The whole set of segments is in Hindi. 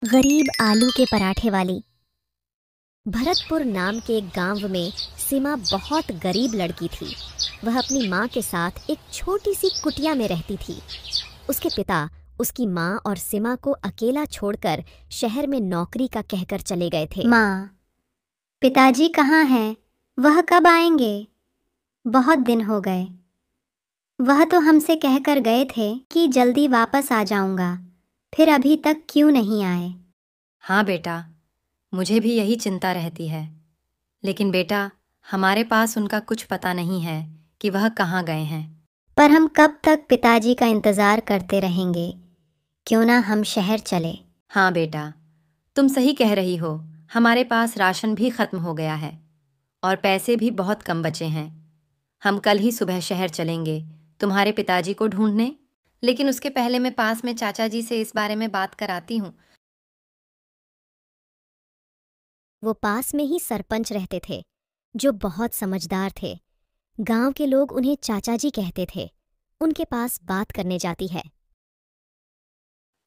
गरीब आलू के पराठे वाली। भरतपुर नाम के एक गांव में सीमा बहुत गरीब लड़की थी। वह अपनी माँ के साथ एक छोटी सी कुटिया में रहती थी। उसके पिता उसकी माँ और सीमा को अकेला छोड़कर शहर में नौकरी का कहकर चले गए थे। माँ, पिताजी कहाँ हैं? वह कब आएंगे? बहुत दिन हो गए। वह तो हमसे कहकर गए थे कि जल्दी वापस आ जाऊंगा, फिर अभी तक क्यों नहीं आए? हाँ बेटा, मुझे भी यही चिंता रहती है। लेकिन बेटा, हमारे पास उनका कुछ पता नहीं है कि वह कहाँ गए हैं। पर हम कब तक पिताजी का इंतज़ार करते रहेंगे? क्यों ना हम शहर चले। हाँ बेटा, तुम सही कह रही हो। हमारे पास राशन भी ख़त्म हो गया है और पैसे भी बहुत कम बचे हैं। हम कल ही सुबह शहर चलेंगे तुम्हारे पिताजी को ढूंढने। लेकिन उसके पहले मैं पास में चाचा जी से इस बारे में बात कराती हूँ। वो पास में ही सरपंच रहते थे, जो बहुत समझदार थे। गांव के लोग उन्हें चाचा जी कहते थे। उनके पास बात करने जाती है।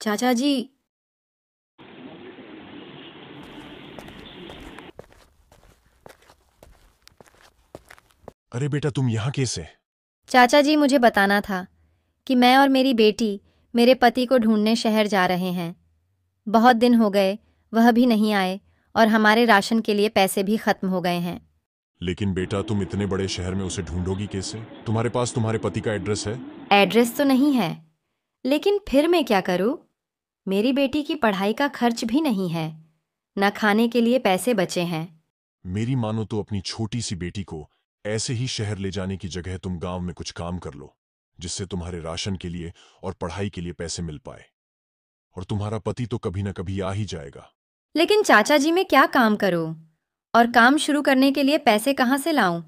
चाचा जी, अरे बेटा, तुम यहाँ कैसे? चाचा जी, मुझे बताना था कि मैं और मेरी बेटी मेरे पति को ढूंढने शहर जा रहे हैं। बहुत दिन हो गए, वह भी नहीं आए और हमारे राशन के लिए पैसे भी खत्म हो गए हैं। लेकिन बेटा, तुम इतने बड़े शहर में उसे ढूंढोगी कैसे? तुम्हारे पास तुम्हारे पति का एड्रेस है? एड्रेस तो नहीं है, लेकिन फिर मैं क्या करूं? मेरी बेटी की पढ़ाई का खर्च भी नहीं है, न खाने के लिए पैसे बचे हैं। मेरी मानो तो अपनी छोटी सी बेटी को ऐसे ही शहर ले जाने की जगह तुम गांव में कुछ काम कर लो, जिससे तुम्हारे राशन के लिए और पढ़ाई के लिए पैसे मिल पाए। और तुम्हारा पति तो कभी ना कभी आ ही जाएगा। लेकिन चाचा जी, मैं क्या काम करूं और काम शुरू करने के लिए पैसे कहाँ से लाऊं?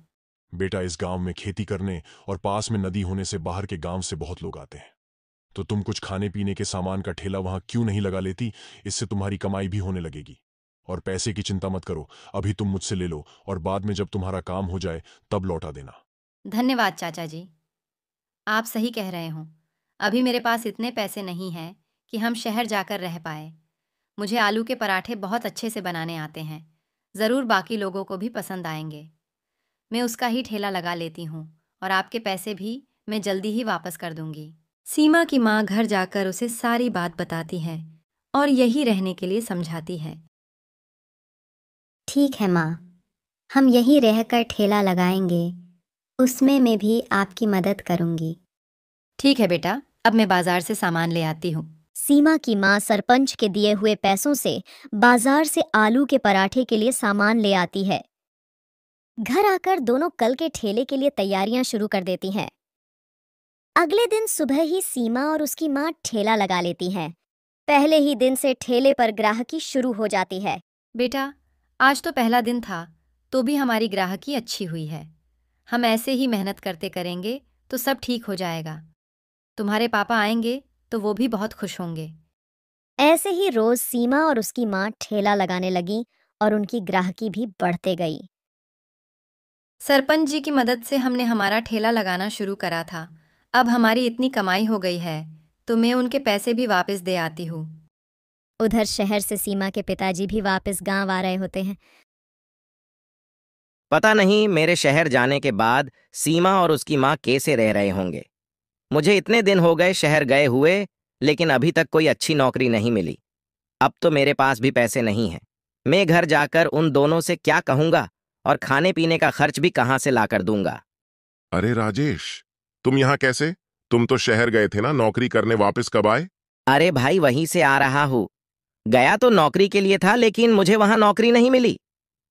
बेटा, इस गांव में खेती करने और पास में नदी होने से बाहर के गांव से बहुत लोग आते हैं। तो तुम कुछ खाने पीने के सामान का ठेला वहां क्यों नहीं लगा लेती? इससे तुम्हारी कमाई भी होने लगेगी। और पैसे की चिंता मत करो, अभी तुम मुझसे ले लो और बाद में जब तुम्हारा काम हो जाए तब लौटा देना। धन्यवाद चाचा जी, आप सही कह रहे हो। अभी मेरे पास इतने पैसे नहीं हैं कि हम शहर जाकर रह पाए। मुझे आलू के पराठे बहुत अच्छे से बनाने आते हैं। ज़रूर बाकी लोगों को भी पसंद आएंगे। मैं उसका ही ठेला लगा लेती हूँ और आपके पैसे भी मैं जल्दी ही वापस कर दूंगी। सीमा की माँ घर जाकर उसे सारी बात बताती है और यही रहने के लिए समझाती है। ठीक है माँ, हम यहीं रहकर ठेला लगाएंगे। उसमें मैं भी आपकी मदद करूंगी। ठीक है बेटा, अब मैं बाजार से सामान ले आती हूँ। सीमा की माँ सरपंच के दिए हुए पैसों से बाजार से आलू के पराठे के लिए सामान ले आती है। घर आकर दोनों कल के ठेले के लिए तैयारियां शुरू कर देती हैं। अगले दिन सुबह ही सीमा और उसकी माँ ठेला लगा लेती हैं। पहले ही दिन से ठेले पर ग्राहकी शुरू हो जाती है। बेटा, आज तो पहला दिन था, तो भी हमारी ग्राहकी अच्छी हुई है। हम ऐसे ही मेहनत करते करेंगे तो सब ठीक हो जाएगा। तुम्हारे पापा आएंगे तो वो भी बहुत खुश होंगे। ऐसे ही रोज सीमा और उसकी माँ ठेला लगाने लगी और उनकी ग्राहकी भी बढ़ते गई। सरपंच जी की मदद से हमने हमारा ठेला लगाना शुरू करा था। अब हमारी इतनी कमाई हो गई है तो मैं उनके पैसे भी वापस दे आती हूँ। उधर शहर से सीमा के पिताजी भी वापस गांव आ रहे होते हैं। पता नहीं मेरे शहर जाने के बाद सीमा और उसकी माँ कैसे रह रहे होंगे। मुझे इतने दिन हो गए शहर गए हुए, लेकिन अभी तक कोई अच्छी नौकरी नहीं मिली। अब तो मेरे पास भी पैसे नहीं हैं। मैं घर जाकर उन दोनों से क्या कहूंगा और खाने पीने का खर्च भी कहाँ से लाकर दूंगा। अरे राजेश, तुम यहाँ कैसे? तुम तो शहर गए थे ना नौकरी करने, वापस कब आए? अरे भाई, वहीं से आ रहा हूँ। गया तो नौकरी के लिए था, लेकिन मुझे वहां नौकरी नहीं मिली।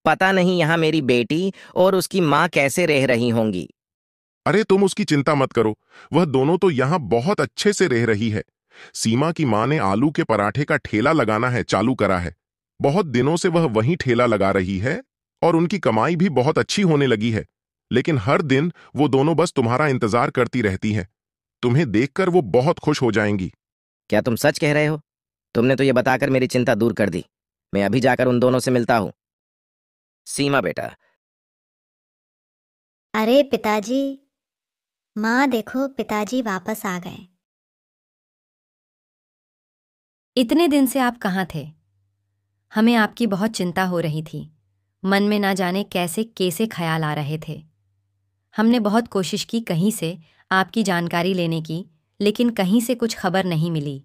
पता नहीं यहाँ मेरी बेटी और उसकी माँ कैसे रह रही होंगी। अरे तुम उसकी चिंता मत करो, वह दोनों तो यहाँ बहुत अच्छे से रह रही है। सीमा की माँ ने आलू के पराठे का ठेला लगाना है चालू करा है। बहुत दिनों से वह वहीं ठेला लगा रही है और उनकी कमाई भी बहुत अच्छी होने लगी है। लेकिन हर दिन वो दोनों बस तुम्हारा इंतजार करती रहती हैं। तुम्हें देखकर वो बहुत खुश हो जाएंगी। क्या तुम सच कह रहे हो? तुमने तो ये बताकर मेरी चिंता दूर कर दी। मैं अभी जाकर उन दोनों से मिलता हूँ। सीमा बेटा। अरे पिताजी, माँ देखो, पिताजी वापस आ गए। इतने दिन से आप कहाँ थे? हमें आपकी बहुत चिंता हो रही थी। मन में ना जाने कैसे कैसे ख्याल आ रहे थे। हमने बहुत कोशिश की कहीं से आपकी जानकारी लेने की, लेकिन कहीं से कुछ खबर नहीं मिली।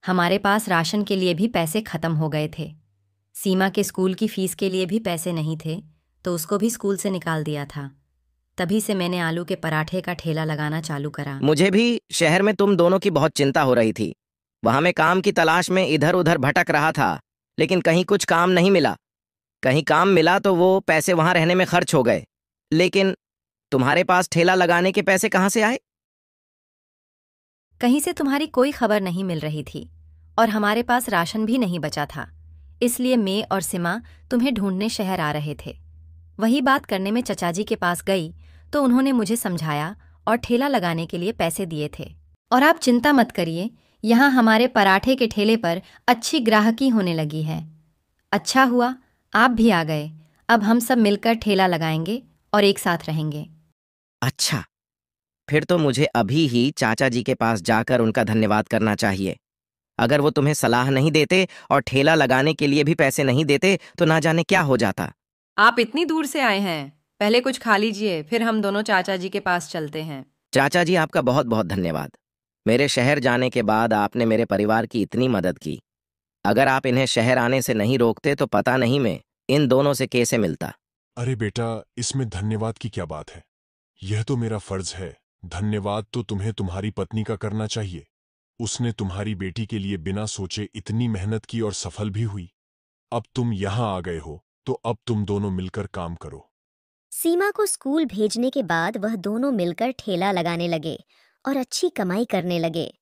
हमारे पास राशन के लिए भी पैसे खत्म हो गए थे। सीमा के स्कूल की फीस के लिए भी पैसे नहीं थे, तो उसको भी स्कूल से निकाल दिया था। तभी से मैंने आलू के पराठे का ठेला लगाना चालू करा। मुझे भी शहर में तुम दोनों की बहुत चिंता हो रही थी। वहां मैं काम की तलाश में इधर उधर भटक रहा था, लेकिन कहीं कुछ काम नहीं मिला। कहीं काम मिला तो वो पैसे वहां रहने में खर्च हो गए। लेकिन तुम्हारे पास ठेला लगाने के पैसे कहाँ से आए? कहीं से तुम्हारी कोई खबर नहीं मिल रही थी और हमारे पास राशन भी नहीं बचा था। इसलिए मैं और सीमा तुम्हें ढूंढने शहर आ रहे थे। वही बात करने में चचा जी के पास गई तो उन्होंने मुझे समझाया और ठेला लगाने के लिए पैसे दिए थे। और आप चिंता मत करिए, यहाँ हमारे पराठे के ठेले पर अच्छी ग्राहकी होने लगी है। अच्छा हुआ आप भी आ गए। अब हम सब मिलकर ठेला लगाएंगे और एक साथ रहेंगे। अच्छा, फिर तो मुझे अभी ही चाचा जी के पास जाकर उनका धन्यवाद करना चाहिए। अगर वो तुम्हें सलाह नहीं देते और ठेला लगाने के लिए भी पैसे नहीं देते तो ना जाने क्या हो जाता। आप इतनी दूर से आए हैं, पहले कुछ खा लीजिए, फिर हम दोनों चाचा जी के पास चलते हैं। चाचा जी, आपका बहुत बहुत धन्यवाद। मेरे शहर जाने के बाद आपने मेरे परिवार की इतनी मदद की। अगर आप इन्हें शहर आने से नहीं रोकते तो पता नहीं मैं इन दोनों से कैसे मिलता। अरे बेटा, इसमें धन्यवाद की क्या बात है? यह तो मेरा फर्ज है। धन्यवाद तो तुम्हें तुम्हारी पत्नी का करना चाहिए। उसने तुम्हारी बेटी के लिए बिना सोचे इतनी मेहनत की और सफल भी हुई। अब तुम यहां आ गए हो तो अब तुम दोनों मिलकर काम करो। सीमा को स्कूल भेजने के बाद वह दोनों मिलकर ठेला लगाने लगे और अच्छी कमाई करने लगे।